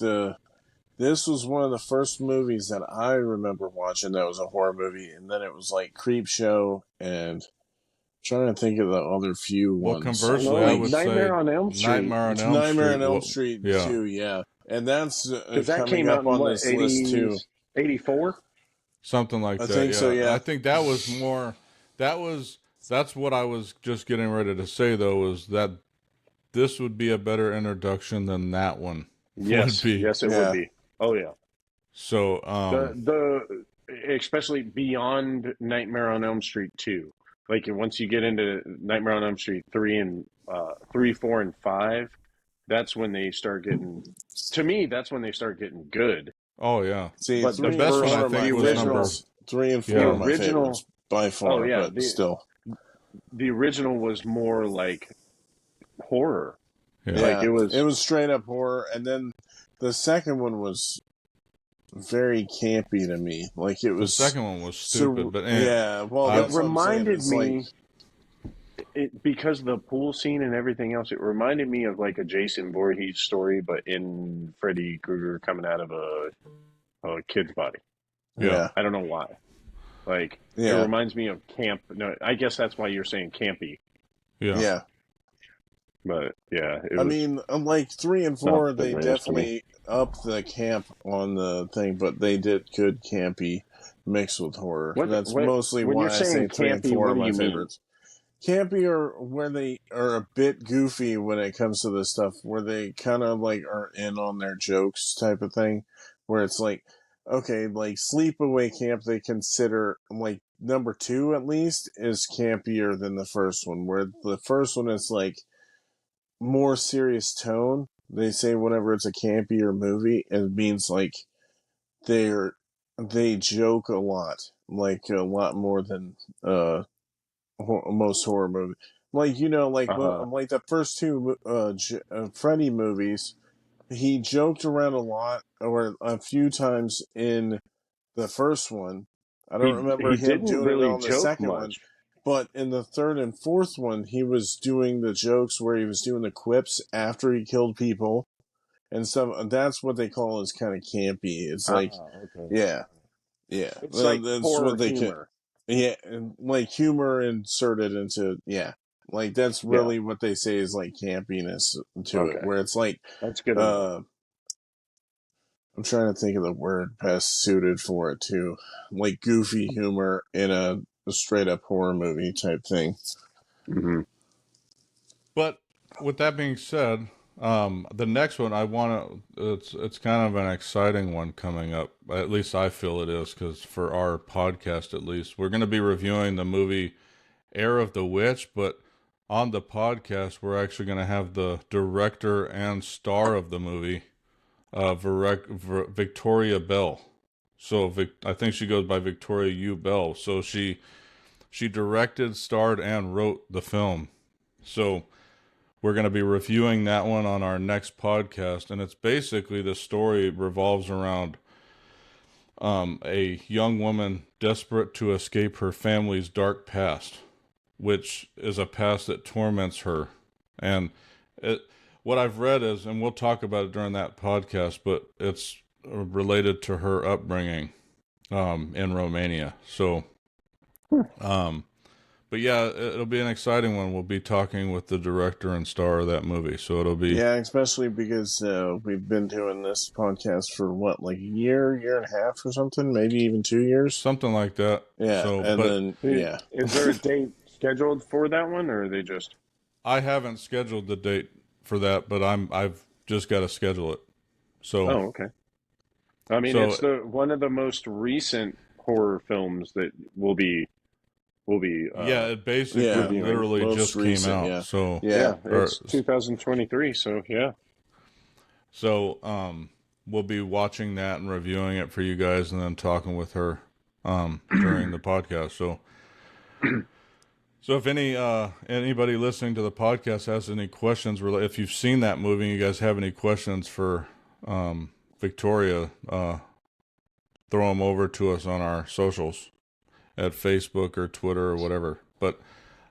Speaker 2: this was one of the first movies that I remember watching that was a horror movie, and then it was like Creepshow and I'm trying to think of the other few
Speaker 1: Well,
Speaker 2: ones.
Speaker 1: conversely, I would
Speaker 3: Nightmare
Speaker 1: say
Speaker 3: on Elm Street.
Speaker 1: Nightmare on Elm Street.
Speaker 2: Nightmare on Elm Street
Speaker 1: yeah.
Speaker 2: too, yeah, and that's
Speaker 3: Because that
Speaker 2: coming
Speaker 3: came
Speaker 2: up
Speaker 3: out in
Speaker 2: on
Speaker 3: what,
Speaker 2: this list too.
Speaker 3: 84?
Speaker 1: Something like
Speaker 2: I
Speaker 1: that.
Speaker 2: think
Speaker 1: yeah.
Speaker 2: so, yeah.
Speaker 1: I think that was more. That's what I was just getting ready to say though. Is that this would be a better introduction than that one.
Speaker 3: Yes,
Speaker 1: would be.
Speaker 3: yes, it would be. Oh yeah.
Speaker 1: So
Speaker 3: the especially beyond Nightmare on Elm Street 2. Like once you get into Nightmare on Elm Street 3 and 3, 4, and 5, that's when they start getting. To me, that's when they start getting good.
Speaker 1: oh yeah.
Speaker 2: See,
Speaker 3: But
Speaker 2: three
Speaker 1: the best
Speaker 2: and
Speaker 1: one
Speaker 2: four
Speaker 1: I
Speaker 2: are my
Speaker 1: think was
Speaker 2: favorites. 3 and 4
Speaker 1: Yeah.
Speaker 2: are my
Speaker 3: Original-
Speaker 2: favorites by far,
Speaker 3: Oh, yeah,
Speaker 2: but still.
Speaker 3: The original was more like horror.
Speaker 1: Yeah.
Speaker 3: Like, it was
Speaker 2: straight up horror, and then the second one was very campy to me. Like it
Speaker 1: The
Speaker 2: was
Speaker 1: second one was stupid, but
Speaker 2: yeah. Well,
Speaker 1: I-
Speaker 2: that's
Speaker 3: it
Speaker 2: what I'm saying.
Speaker 3: reminded
Speaker 2: It's
Speaker 3: me.
Speaker 2: like,
Speaker 3: Because of the pool scene and everything else, it reminded me of like a Jason Voorhees story, but in Freddy Krueger coming out of a kid's body.
Speaker 2: yeah,
Speaker 3: I don't know why. Like, it reminds me of camp. No, I guess that's why you're saying campy.
Speaker 1: yeah.
Speaker 2: yeah.
Speaker 3: But yeah,
Speaker 2: I mean, unlike 3 and 4,
Speaker 3: Not
Speaker 2: they
Speaker 3: the greatest to me.
Speaker 2: definitely upped the camp on the thing, but they did good campy mixed with horror. That's mostly
Speaker 3: when
Speaker 2: why
Speaker 3: you're
Speaker 2: I say
Speaker 3: saying
Speaker 2: 3 and
Speaker 3: campy,
Speaker 2: 4
Speaker 3: what
Speaker 2: are
Speaker 3: do
Speaker 2: my
Speaker 3: you mean?
Speaker 2: favorites. Campy are where they are a bit goofy when it comes to this stuff, where they kind of like are in on their jokes type of thing, where it's like, okay, like Sleepaway Camp, they consider like number 2 at least is campier than the first one, where the first one is like more serious tone. They say whenever it's a campier movie, it means like they joke a lot, like a lot more than most horror movies. Like like like the first 2 Freddy movies, he joked around a lot or a few times in the first one. I don't remember
Speaker 3: He
Speaker 2: him
Speaker 3: didn't
Speaker 2: doing
Speaker 3: really
Speaker 2: it on the
Speaker 3: joke
Speaker 2: second
Speaker 3: much.
Speaker 2: one. But in the 3rd and 4th one, he was doing the jokes where he was doing the quips after he killed people and stuff. That's what they call is kind of campy. It's like,
Speaker 3: okay.
Speaker 2: yeah.
Speaker 3: It's like
Speaker 2: that's
Speaker 3: horror
Speaker 2: what they
Speaker 3: humor.
Speaker 2: and like humor inserted into, like that's really what they say is like campiness to it, where it's like,
Speaker 3: that's good.
Speaker 2: I'm trying to think of the word best suited for it too, like goofy humor in a straight up horror movie type thing.
Speaker 3: Mm-hmm.
Speaker 1: But with that being said, the next one it's kind of an exciting one coming up. At least I feel it is, because for our podcast, at least, we're going to be reviewing the movie Heir of the Witch, but on the podcast, we're actually going to have the director and star of the movie, Victoria Bell. So I think she goes by Victoria U. Bell. So she directed, starred, and wrote the film. So we're going to be reviewing that one on our next podcast, and it's basically the story revolves around a young woman desperate to escape her family's dark past, which is a past that torments her. And what I've read is, and we'll talk about it during that podcast, but it's related to her upbringing in Romania. So, but yeah, it'll be an exciting one. We'll be talking with the director and star of that movie. So it'll be
Speaker 2: especially because we've been doing this podcast for what, like a year and a half or something, maybe even 2 years,
Speaker 1: something like that.
Speaker 2: Yeah,
Speaker 1: So,
Speaker 2: and
Speaker 1: but
Speaker 2: then
Speaker 3: Is there a date scheduled for that one, or are they just?
Speaker 1: I haven't scheduled the date for that, but I've just got to schedule it. So,
Speaker 3: Oh, okay. I mean, it's one of the most recent horror films that will be.
Speaker 1: Yeah, it basically literally just came out.
Speaker 2: Yeah.
Speaker 1: So
Speaker 3: it's 2023. So yeah.
Speaker 1: So we'll be watching that and reviewing it for you guys, and then talking with her during the podcast. So if anybody listening to the podcast has any questions, if you've seen that movie, and you guys have any questions for Victoria, throw them over to us on our socials at Facebook or Twitter or whatever. But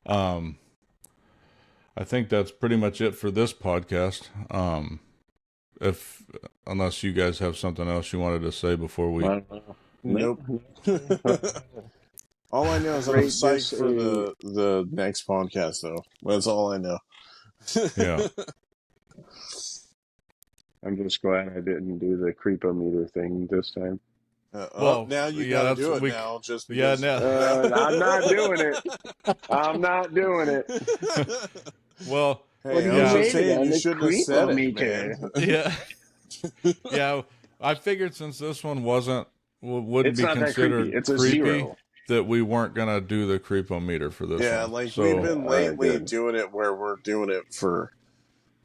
Speaker 1: I think that's pretty much it for this podcast. Unless you guys have something else you wanted to say before we...
Speaker 2: Nope. All I know is I'm psyched for the next podcast, though. That's all I know.
Speaker 1: Yeah.
Speaker 3: I'm just glad I didn't do the creepometer thing this time.
Speaker 2: Well, now you gotta do it now. Just because.
Speaker 3: I'm not doing it. I'm not doing it.
Speaker 1: Well,
Speaker 2: hey, I was just saying you shouldn't have said it, man.
Speaker 1: Yeah. Yeah, I figured since this one wouldn't
Speaker 3: it's
Speaker 1: be
Speaker 3: not
Speaker 1: considered
Speaker 3: that creepy. It's a
Speaker 1: creepy,
Speaker 3: 0.
Speaker 1: that we weren't gonna do the creepometer for this one.
Speaker 2: Yeah, like we've been lately doing it where we're doing it for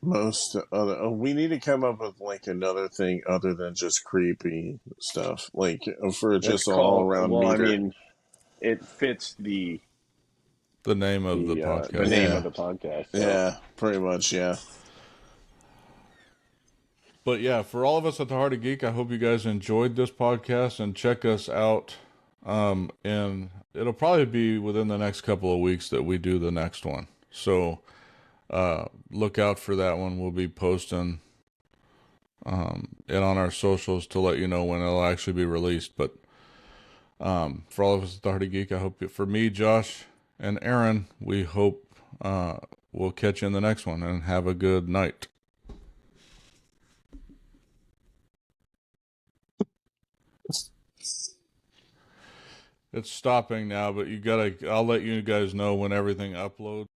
Speaker 2: most other. We need to come up with like another thing other than just creepy stuff, like for just all around meter.
Speaker 3: I mean, it fits the
Speaker 1: name of the podcast.
Speaker 3: The name of the podcast. So.
Speaker 2: Yeah, pretty much. Yeah.
Speaker 1: But yeah, for all of us at the Heart of Geek, I hope you guys enjoyed this podcast, and check us out. And it'll probably be within the next couple of weeks that we do the next one. So look out for that one. We'll be posting it on our socials to let you know when it'll actually be released. But for all of us at the Heart of Geek, I hope for me, Josh, and Aaron, we hope we'll catch you in the next one, and have a good night. It's stopping now, but I'll let you guys know when everything uploads.